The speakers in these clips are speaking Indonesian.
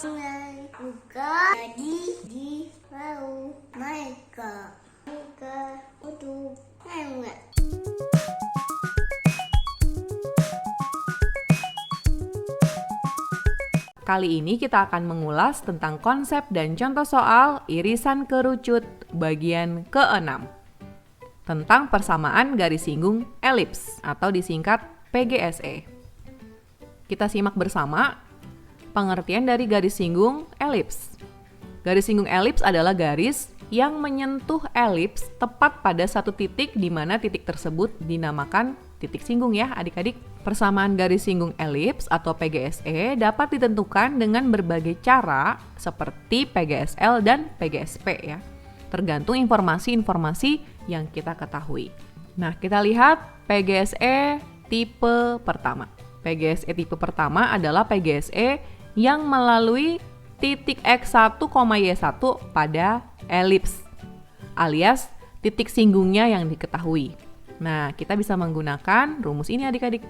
Buka jadi di laut mereka untuk lewat. Kali ini kita akan mengulas tentang konsep dan contoh soal irisan kerucut bagian ke-6 tentang persamaan garis singgung elips atau disingkat PGSE. Kita simak bersama pengertian dari garis singgung elips. Garis singgung elips adalah garis yang menyentuh elips tepat pada satu titik di mana titik tersebut dinamakan titik singgung ya adik-adik. Persamaan garis singgung elips atau PGSE dapat ditentukan dengan berbagai cara seperti PGSL dan PGSP ya. Tergantung informasi-informasi yang kita ketahui. Nah, kita lihat PGSE tipe pertama. PGSE tipe pertama adalah PGSE yang melalui titik X1, Y1 pada elips alias titik singgungnya yang diketahui. Nah, kita bisa menggunakan rumus ini adik-adik.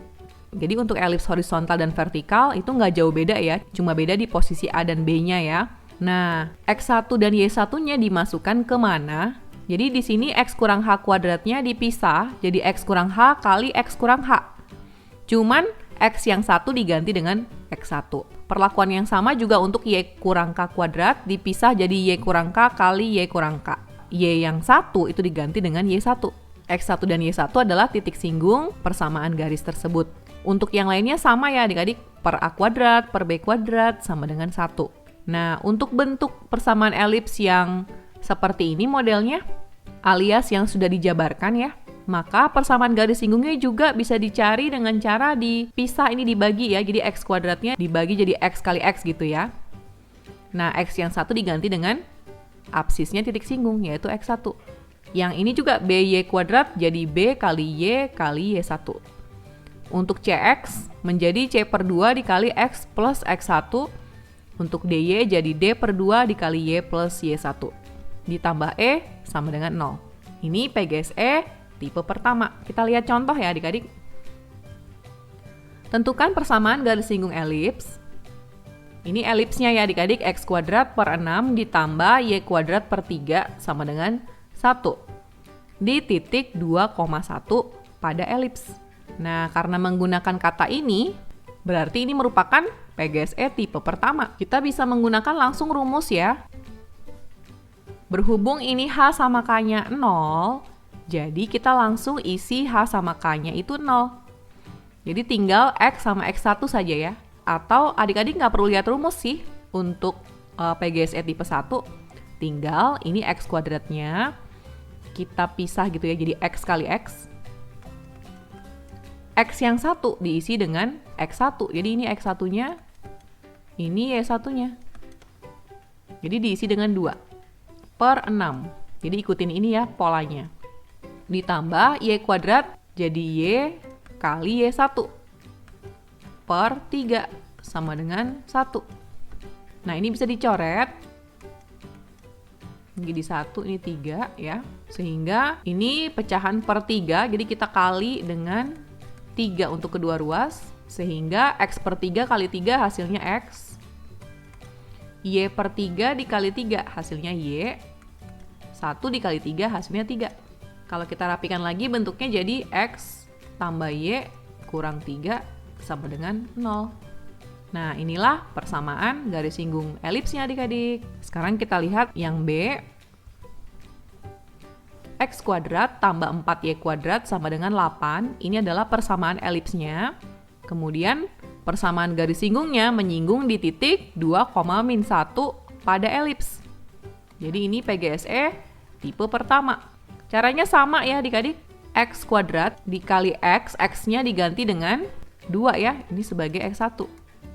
Jadi untuk elips horizontal dan vertikal itu nggak jauh beda ya, cuma beda di posisi A dan B-nya ya. Nah, X1 dan Y1-nya dimasukkan ke mana? Jadi di sini X kurang H kuadratnya dipisah, jadi X kurang H kali X kurang H. Cuman X yang satu diganti dengan X1. Perlakuan yang sama juga untuk Y kurang K kuadrat dipisah jadi Y kurang K kali Y kurang K. Y yang satu itu diganti dengan Y1. X1 dan Y1 adalah titik singgung persamaan garis tersebut. Untuk yang lainnya sama ya adik-adik, per A kuadrat, per B kuadrat sama dengan 1. Nah, untuk bentuk persamaan elips yang seperti ini modelnya, alias yang sudah dijabarkan ya, maka persamaan garis singgungnya juga bisa dicari dengan cara dipisah ini dibagi ya. Jadi X kuadratnya dibagi jadi X kali X gitu ya. Nah, X yang satu diganti dengan absisnya titik singgung yaitu X1. Yang ini juga BY kuadrat jadi B kali Y kali Y1. Untuk CX menjadi C per 2 dikali X plus X1. Untuk DY jadi D per 2 dikali Y plus Y1. Ditambah E sama dengan 0. Ini PGSE tipe pertama. Kita lihat contoh ya adik-adik. Tentukan persamaan garis singgung elips. Ini elipsnya ya adik-adik, X kuadrat per 6 ditambah Y kuadrat per 3 sama dengan 1. Di titik 2,1 pada elips. Nah, karena menggunakan kata ini, berarti ini merupakan PGSE tipe pertama. Kita bisa menggunakan langsung rumus ya. Berhubung ini H sama K-nya 0, jadi kita langsung isi H sama K-nya itu 0. Jadi tinggal X sama X1 saja ya. Atau adik-adik nggak perlu lihat rumus sih untuk PGSE tipe 1. Tinggal ini X kuadratnya kita pisah gitu ya, jadi X kali X. X yang satu diisi dengan X1. Jadi ini X1-nya, ini Y1-nya. Jadi diisi dengan 2 per 6. Jadi ikutin ini ya polanya. Ditambah Y kuadrat jadi Y kali Y1 per 3 sama dengan 1. Nah, ini bisa dicoret. Jadi 1, ini 3 ya. Sehingga ini pecahan per 3, jadi kita kali dengan 3 untuk kedua ruas. Sehingga X per 3 kali 3 hasilnya X. Y per 3 dikali 3 hasilnya Y. 1 dikali 3 hasilnya 3. Kalau kita rapikan lagi bentuknya jadi X tambah Y kurang 3 sama dengan 0. Nah, inilah persamaan garis singgung elipsnya adik-adik. Sekarang kita lihat yang B. X kuadrat tambah 4Y kuadrat sama dengan 8. Ini adalah persamaan elipsnya. Kemudian persamaan garis singgungnya menyinggung di titik 2,-1 pada elips. Jadi ini PGSE tipe pertama. Caranya sama ya adik-adik. X kuadrat dikali X, X-nya diganti dengan 2 ya. Ini sebagai X1.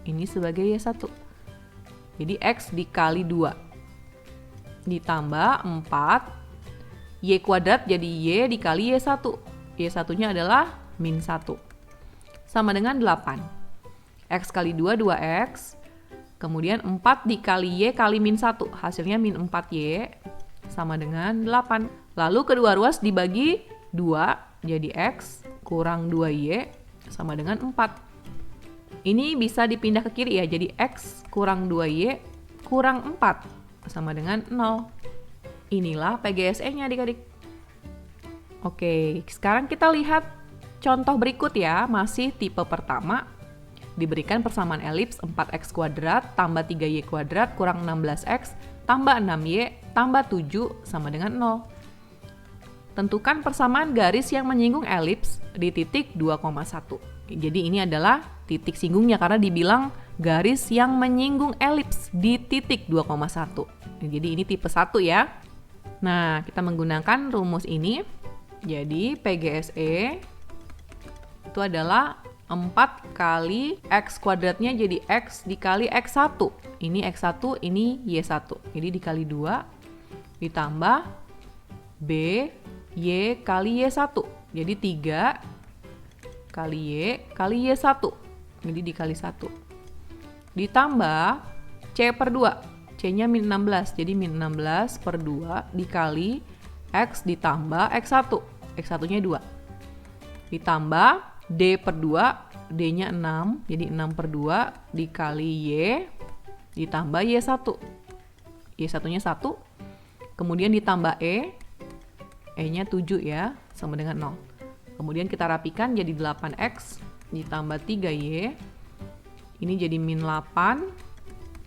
Ini sebagai Y1. Jadi X dikali 2. Ditambah 4. Y kuadrat jadi Y dikali Y1. Y1-nya adalah min 1. Sama dengan 8. X kali 2, 2X. Kemudian 4 dikali Y kali min 1. Hasilnya min 4Y sama dengan 8. Lalu kedua ruas dibagi 2 jadi X kurang 2Y sama dengan 4. Ini bisa dipindah ke kiri ya, jadi X kurang 2Y kurang 4 sama dengan 0. Inilah PGSE-nya adik-adik. Oke, sekarang kita lihat contoh berikut ya, masih tipe pertama. Diberikan persamaan elips 4x kuadrat tambah 3y kuadrat kurang 16x tambah 6y tambah 7 sama dengan 0. Tentukan persamaan garis yang menyinggung elips di titik 2,1. Jadi ini adalah titik singgungnya karena dibilang garis yang menyinggung elips di titik 2,1. Jadi ini tipe 1 ya. Nah, kita menggunakan rumus ini. Jadi PGSE itu adalah 4 kali x kuadratnya jadi x dikali x1. Ini x1, ini y1. Jadi dikali 2 ditambah b y kali y1. Jadi 3 kali y kali y1. Jadi dikali 1. Ditambah c per 2. C-nya min 16. Jadi min 16 per 2 dikali x ditambah x1. X1-nya 2. Ditambah D per 2, D-nya 6, jadi 6 per 2 dikali Y, ditambah Y1. Y1-nya 1, kemudian ditambah E, E-nya 7 ya, sama dengan 0. Kemudian kita rapikan jadi 8X, ditambah 3Y, ini jadi min 8,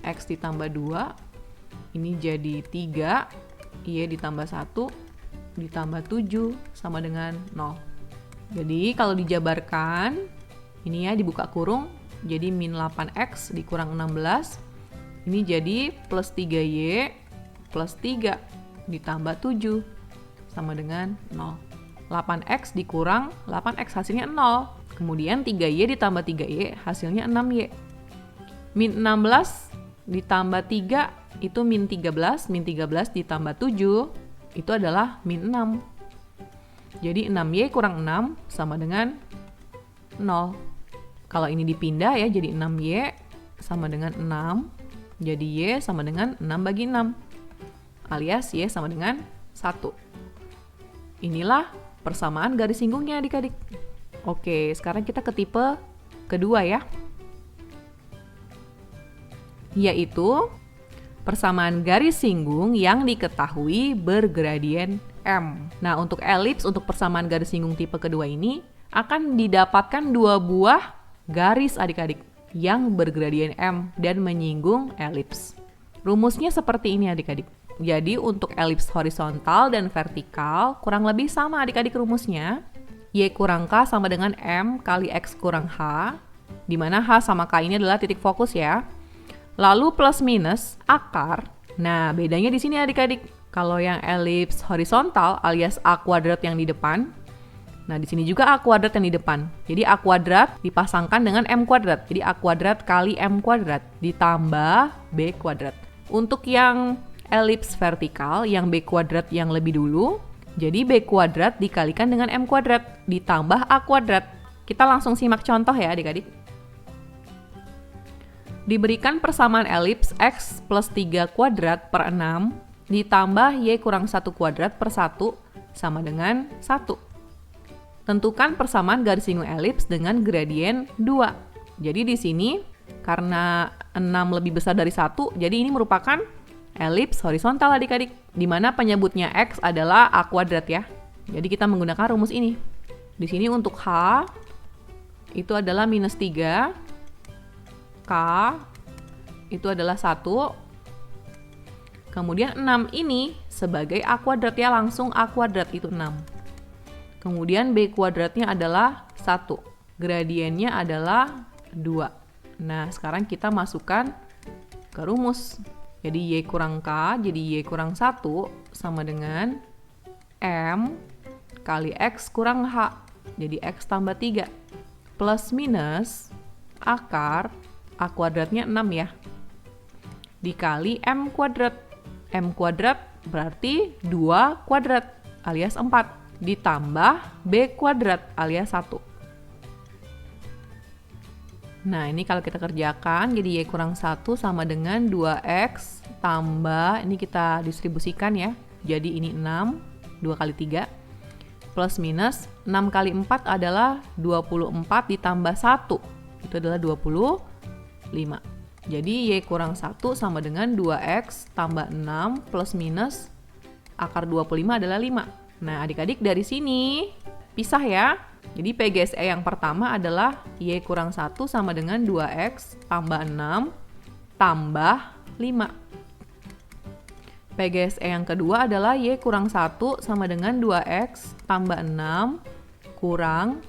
X ditambah 2, ini jadi 3, Y ditambah 1, ditambah 7, sama dengan 0. Jadi kalau dijabarkan, ini ya dibuka kurung, jadi min 8x dikurang 16, ini jadi plus 3y plus 3 ditambah 7, sama dengan 0. 8x dikurang 8x hasilnya 0, kemudian 3y ditambah 3y hasilnya 6y. Min 16 ditambah 3 itu min 13, min 13 ditambah 7 itu adalah min 6. Jadi 6y kurang 6 sama dengan 0. Kalau ini dipindah ya, jadi 6y sama dengan 6. Jadi y sama dengan 6 bagi 6. Alias y sama dengan 1. Inilah persamaan garis singgungnya adik-adik. Oke, sekarang kita ke tipe kedua ya. Yaitu persamaan garis singgung yang diketahui bergradien M. Nah, untuk elips, untuk persamaan garis singgung tipe kedua ini akan didapatkan 2 buah garis adik-adik yang bergradien M dan menyinggung elips. Rumusnya seperti ini adik-adik. Jadi untuk elips horizontal dan vertikal kurang lebih sama adik-adik rumusnya. Y kurang K sama dengan M kali X kurang H, di mana H sama K ini adalah titik fokus ya. Lalu plus minus akar. Nah, bedanya di sini adik-adik. Kalau yang elips horizontal alias A kuadrat yang di depan, nah di sini juga A kuadrat yang di depan. Jadi A kuadrat dipasangkan dengan M kuadrat. Jadi A kuadrat kali M kuadrat ditambah B kuadrat. Untuk yang elips vertikal, yang B kuadrat yang lebih dulu, jadi B kuadrat dikalikan dengan M kuadrat ditambah A kuadrat. Kita langsung simak contoh ya adik-adik. Diberikan persamaan elips X plus 3 kuadrat per 6 ditambah Y kurang 1 kuadrat per 1 sama dengan 1. Tentukan persamaan garis singgung elips dengan gradien 2. Jadi di sini karena 6 lebih besar dari 1, jadi ini merupakan elips horizontal adik-adik, di mana penyebutnya X adalah A kuadrat ya. Jadi kita menggunakan rumus ini. Di sini untuk H itu adalah minus 3, K itu adalah 1, kemudian 6 ini sebagai A kuadrat ya, langsung A kuadrat itu 6. Kemudian B kuadratnya adalah 1. Gradiennya adalah 2. Nah, sekarang kita masukkan ke rumus. Jadi Y kurang K, jadi Y kurang 1 sama dengan M kali X kurang H. Jadi X tambah 3. Plus minus akar A kuadratnya 6 ya. Dikali M kuadrat. M kuadrat berarti 2 kuadrat alias 4 ditambah B kuadrat alias 1. Nah, ini kalau kita kerjakan jadi Y kurang 1 sama dengan 2X tambah, ini kita distribusikan ya. Jadi ini 6, 2 kali 3 plus minus 6 kali 4 adalah 24 ditambah 1. Itu adalah 25. Jadi Y kurang 1 sama dengan 2X tambah 6 plus minus akar 25 adalah 5. Nah, adik-adik dari sini pisah ya. Jadi PGSE yang pertama adalah Y kurang 1 sama dengan 2X tambah 6 tambah 5. PGSE yang kedua adalah Y kurang 1 sama dengan 2X tambah 6 kurang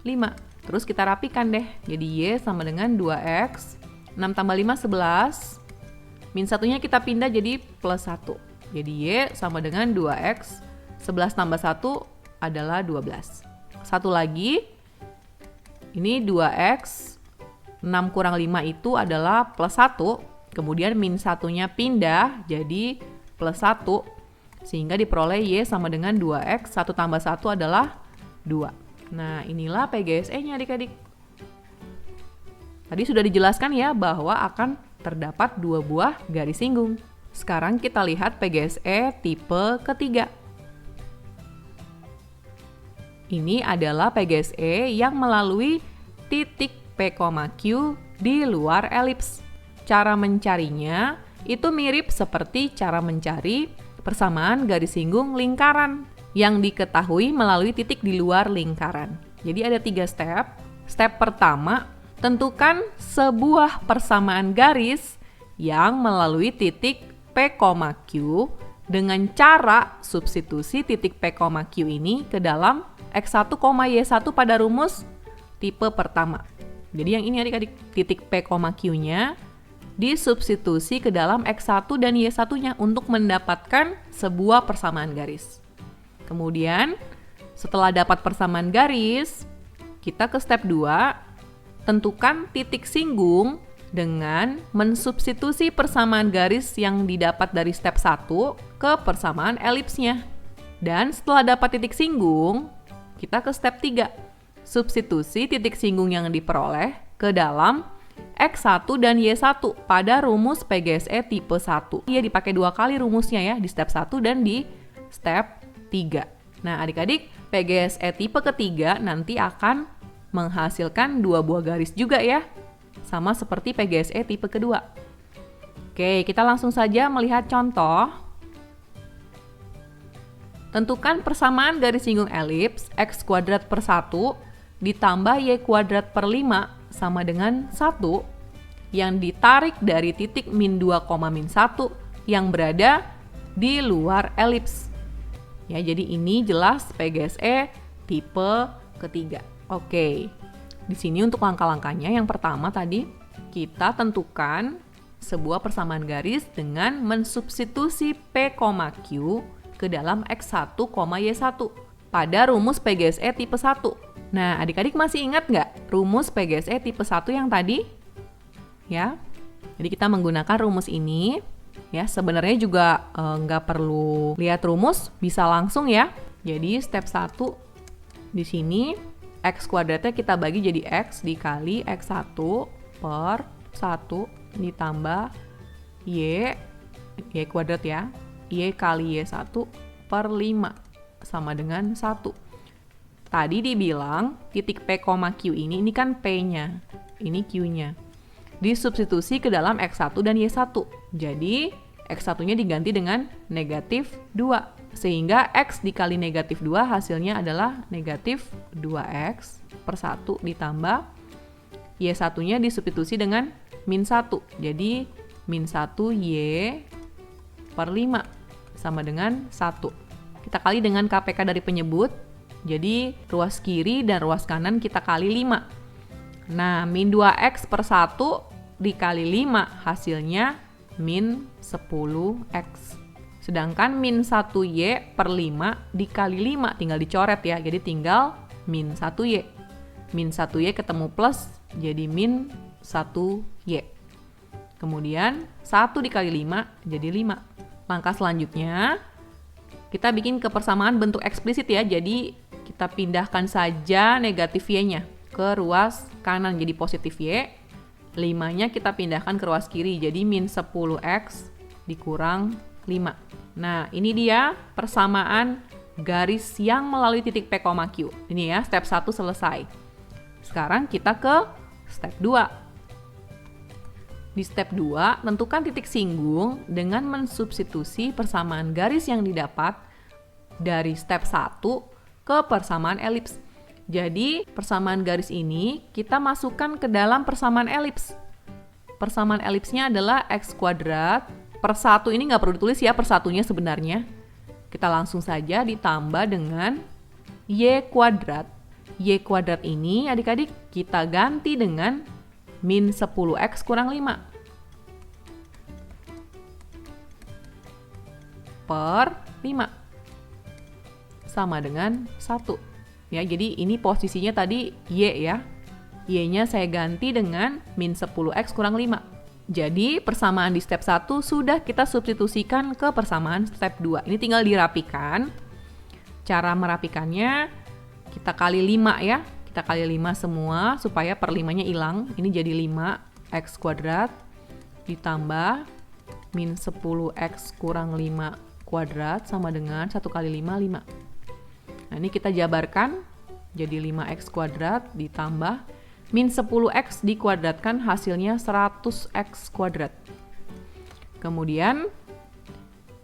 5. Terus kita rapikan deh. Jadi Y sama dengan 2X, 6 tambah 5, 11. Min satunya kita pindah jadi plus 1. Jadi Y sama dengan 2X, 11 tambah 1 adalah 12. Satu lagi, ini 2X, 6 kurang 5 itu adalah plus 1. Kemudian min satunya pindah jadi plus 1. Sehingga diperoleh Y sama dengan 2X, 1 tambah 1 adalah 2. Nah, inilah PGSE-nya adik-adik. Tadi sudah dijelaskan ya bahwa akan terdapat 2 buah garis singgung. Sekarang kita lihat PGSE tipe ketiga. Ini adalah PGSE yang melalui titik P, Q di luar elips. Cara mencarinya itu mirip seperti cara mencari persamaan garis singgung lingkaran yang diketahui melalui titik di luar lingkaran. Jadi ada 3 step. Step pertama, tentukan sebuah persamaan garis yang melalui titik P, Q dengan cara substitusi titik P, Q ini ke dalam X1, Y1 pada rumus tipe pertama. Jadi yang ini adik-adik, titik P, Q-nya disubstitusi ke dalam X1 dan Y1-nya untuk mendapatkan sebuah persamaan garis. Kemudian, setelah dapat persamaan garis, kita ke step 2, tentukan titik singgung dengan mensubstitusi persamaan garis yang didapat dari step 1 ke persamaan elipsnya. Dan setelah dapat titik singgung, kita ke step 3, substitusi titik singgung yang diperoleh ke dalam X1 dan Y1 pada rumus PGSE tipe 1. Iya, dipakai 2 kali rumusnya ya, di step 1 dan di step 3. Nah, adik-adik, PGSE tipe ketiga nanti akan menghasilkan 2 buah garis juga ya. Sama seperti PGSE tipe kedua. Oke, kita langsung saja melihat contoh. Tentukan persamaan garis singgung elips X kuadrat per 1 ditambah Y kuadrat per 5 sama dengan 1 yang ditarik dari titik min 2, min 1 yang berada di luar elips. Ya, jadi ini jelas PGSE tipe ketiga. Oke. Di sini untuk langkah-langkahnya yang pertama tadi kita tentukan sebuah persamaan garis dengan mensubstitusi P, Q ke dalam X1, Y1 pada rumus PGSE tipe 1. Nah, adik-adik masih ingat nggak rumus PGSE tipe 1 yang tadi? Ya, jadi kita menggunakan rumus ini. Ya, sebenarnya juga nggak perlu lihat rumus, bisa langsung ya. Jadi step 1 di sini X kuadratnya kita bagi jadi X dikali X1 per 1 ditambah Y kuadrat ya. Y kali Y1 per 5 sama dengan 1. Tadi dibilang titik P, Q ini kan P-nya, ini Q-nya. Disubstitusi ke dalam X1 dan Y1. Jadi X1-nya diganti dengan negatif 2. Sehingga X dikali negatif 2 hasilnya adalah negatif 2X per 1 ditambah Y1-nya disubstitusi dengan min 1. Jadi min 1Y per 5 sama dengan 1. Kita kali dengan KPK dari penyebut. Jadi ruas kiri dan ruas kanan kita kali 5. Nah, min 2X per 1 dikali 5 hasilnya min 10X. Sedangkan min 1Y per 5 dikali 5 tinggal dicoret ya. Jadi tinggal min 1Y. Min 1Y ketemu plus jadi min 1Y. Kemudian 1 dikali 5 jadi 5. Langkah selanjutnya kita bikin kepersamaan bentuk eksplisit ya. Jadi kita pindahkan saja negatif Y-nya ke ruas kanan jadi positif Y. 5-nya kita pindahkan ke ruas kiri jadi min 10X dikurang 5. Nah, ini dia persamaan garis yang melalui titik P, Q. Ini ya, step 1 selesai. Sekarang kita ke step 2. Di step 2, tentukan titik singgung dengan mensubstitusi persamaan garis yang didapat dari step 1 ke persamaan elips. Jadi, persamaan garis ini kita masukkan ke dalam persamaan elips. Persamaan elipsnya adalah x kuadrat per 1, ini nggak perlu ditulis ya per satunya sebenarnya. Kita langsung saja ditambah dengan y kuadrat. Y kuadrat ini adik-adik kita ganti dengan min 10x kurang 5 per 5 sama dengan 1. Ya, jadi ini posisinya tadi y ya. Y-nya saya ganti dengan min 10x kurang 5. Jadi persamaan di step 1 sudah kita substitusikan ke persamaan step 2. Ini tinggal dirapikan. Cara merapikannya kita kali 5 ya. Kita kali 5 semua supaya per 5-nya hilang. Ini jadi 5x kuadrat ditambah min 10x kurang 5 kuadrat sama dengan 1 kali 5, 5. Nah, ini kita jabarkan jadi 5x kuadrat ditambah min 10x dikuadratkan hasilnya 100x kuadrat. Kemudian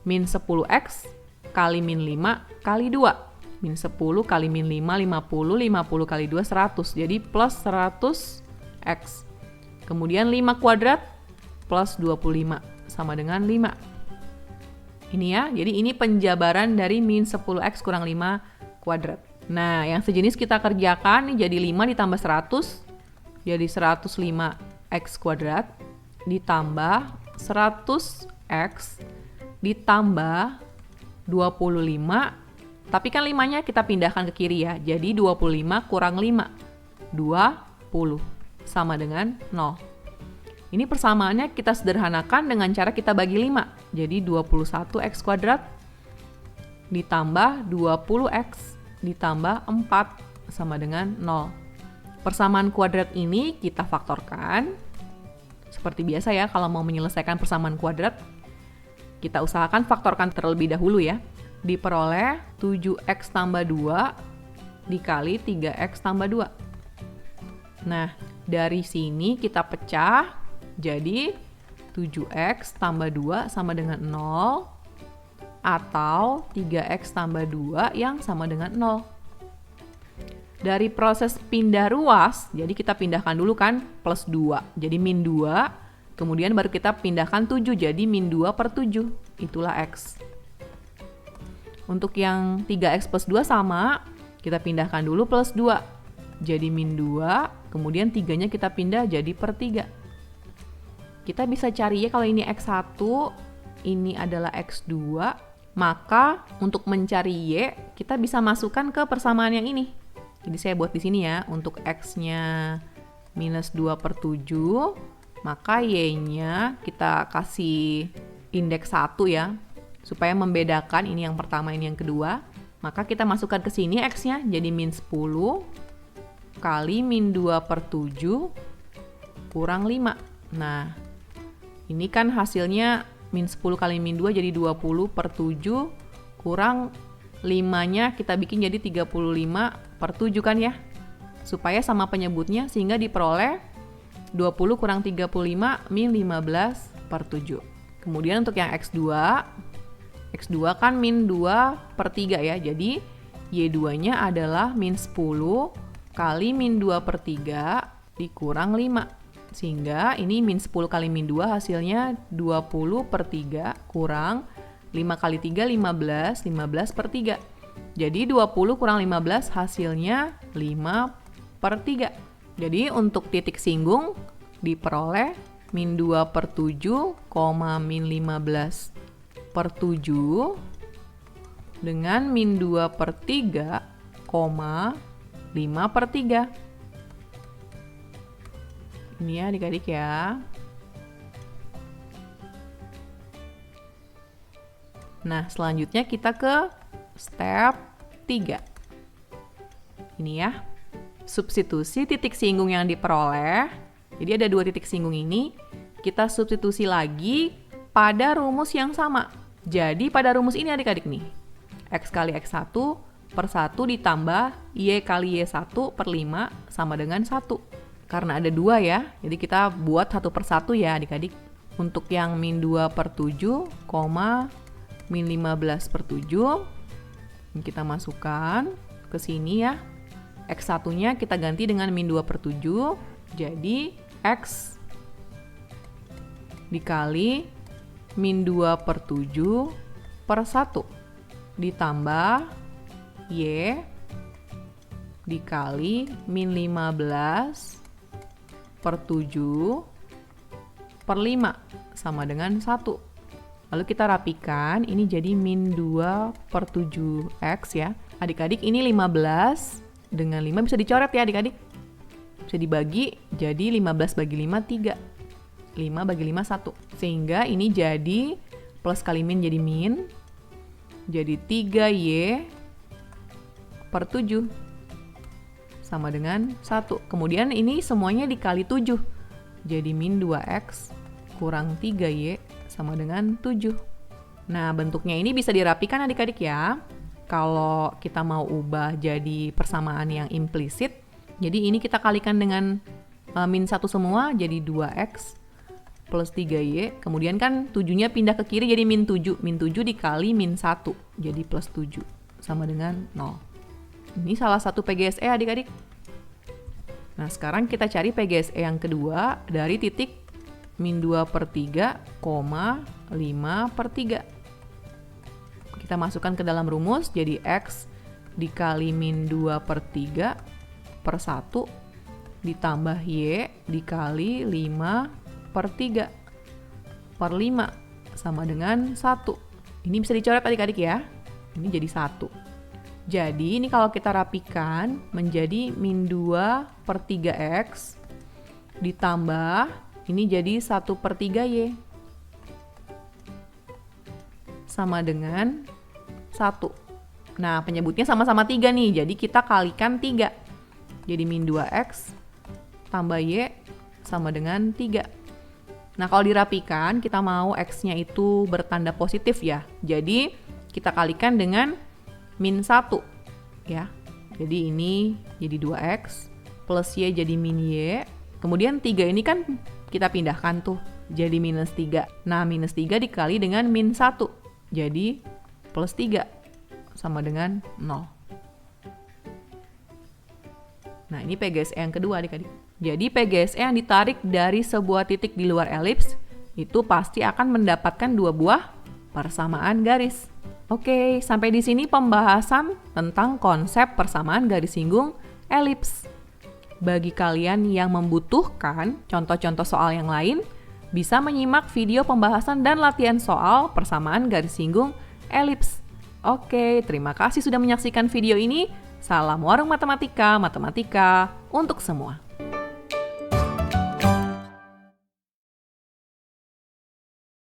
min 10x kali min 5 kali 2. Min 10 kali min 5, 50, 50 kali 2, 100. Jadi plus 100x. Kemudian 5 kuadrat plus 25 sama dengan 5. Ini ya, jadi ini penjabaran dari min 10x kurang 5 kuadrat. Nah, yang sejenis kita kerjakan nih jadi 5 ditambah 100 jadi 105x kuadrat ditambah 100x ditambah 25, tapi kan 5-nya kita pindahkan ke kiri ya. Jadi 25 kurang 5, 20 sama dengan 0. Ini persamaannya kita sederhanakan dengan cara kita bagi 5. Jadi 21x kuadrat ditambah 20x ditambah 4 sama dengan 0. Persamaan kuadrat ini kita faktorkan. Seperti biasa ya, kalau mau menyelesaikan persamaan kuadrat, kita usahakan faktorkan terlebih dahulu ya. Diperoleh 7x tambah 2 dikali 3x tambah 2. Nah, dari sini kita pecah, jadi 7x tambah 2 sama dengan 0 atau 3x tambah 2 yang sama dengan 0. Dari proses pindah ruas, jadi kita pindahkan dulu kan plus 2, jadi min 2, kemudian baru kita pindahkan 7, jadi min 2 per 7, itulah x. Untuk yang 3x plus 2 sama, kita pindahkan dulu plus 2, jadi min 2, kemudian 3-nya kita pindah jadi per 3. Kita bisa cari ya kalau ini x1, ini adalah x2, maka untuk mencari y, kita bisa masukkan ke persamaan yang ini. Jadi saya buat di sini ya, untuk x-nya minus 2 per 7, maka y-nya kita kasih indeks 1 ya, supaya membedakan ini yang pertama, ini yang kedua. Maka kita masukkan ke sini x-nya, jadi min 10 kali min 2 per 7 kurang 5. Nah, ini kan hasilnya min 10 kali min 2 jadi 20 per 7 kurang 5-nya kita bikin jadi 35 per 7 kan ya. Supaya sama penyebutnya sehingga diperoleh 20 kurang 35 min 15 per 7. Kemudian untuk yang x2 kan min 2 per 3 ya. Jadi y2-nya adalah min 10 kali min 2 per 3 dikurang 5. Sehingga ini min 10 kali min 2 hasilnya 20 per 3 kurang 5 kali 3, 15, 15 per 3. Jadi 20 kurang 15 hasilnya 5 per 3. Jadi untuk titik singgung diperoleh min 2 per 7, min 15 per 7 dengan min 2 per 3, 5 per 3. Ini ya adik-adik ya. Nah, selanjutnya kita ke step 3. Ini ya. Substitusi titik singgung yang diperoleh. Jadi ada 2 titik singgung ini. Kita substitusi lagi pada rumus yang sama. Jadi pada rumus ini adik-adik nih. X kali X1 per 1 ditambah Y kali Y1 per 5 sama dengan 1. karena ada 2 ya, jadi kita buat satu persatu ya adik-adik. Untuk yang min 2 per 7, min 15 per 7, ini kita masukkan ke sini ya. X1-nya kita ganti dengan min 2 per 7, jadi X dikali min 2 per 7 per 1 ditambah Y dikali min 15 per 7 per 5 sama dengan 1. Lalu kita rapikan, ini jadi min 2 per 7X ya. Adik-adik ini 15 dengan 5 bisa dicoret ya adik-adik. Bisa dibagi, jadi 15 bagi 5, 3. 5 bagi 5, 1. Sehingga ini jadi plus kali min jadi min. Jadi 3Y per 7. Sama dengan 1. Kemudian ini semuanya dikali 7. Jadi min 2X kurang 3Y sama dengan 7. Nah, bentuknya ini bisa dirapikan adik-adik ya. Kalau kita mau ubah jadi persamaan yang implisit, jadi ini kita kalikan dengan min 1 semua, jadi 2X plus 3Y. Kemudian kan 7-nya pindah ke kiri jadi min 7. Min 7 dikali min 1, jadi plus 7 sama dengan 0. Ini salah satu PGSE adik-adik. Nah, sekarang kita cari PGSE yang kedua dari titik min 2 per 3, 5 per 3. Kita masukkan ke dalam rumus, jadi X dikali min 2 per 3 per 1 ditambah Y dikali 5 per 3 per 5 sama dengan 1. Ini bisa dicoret adik-adik ya. Ini jadi 1. Jadi ini kalau kita rapikan menjadi min 2 per 3X ditambah ini jadi 1 per 3Y sama dengan 1. Nah, penyebutnya sama-sama 3 nih, jadi kita kalikan 3. Jadi min 2X tambah Y sama dengan 3. Nah, kalau dirapikan, kita mau X-nya itu bertanda positif ya. Jadi, kita kalikan dengan min 1 ya. Jadi ini jadi 2X plus Y jadi min Y. Kemudian 3 ini kan kita pindahkan tuh jadi minus 3. Nah, minus 3 dikali dengan min 1. Jadi plus 3 sama dengan 0. Nah, ini PGSE yang kedua adik-adik. Jadi PGSE yang ditarik dari sebuah titik di luar elips itu pasti akan mendapatkan 2 buah persamaan garis. Oke, sampai di sini pembahasan tentang konsep persamaan garis singgung elips. Bagi kalian yang membutuhkan contoh-contoh soal yang lain, bisa menyimak video pembahasan dan latihan soal persamaan garis singgung elips. Oke, terima kasih sudah menyaksikan video ini. Salam warung matematika, matematika untuk semua.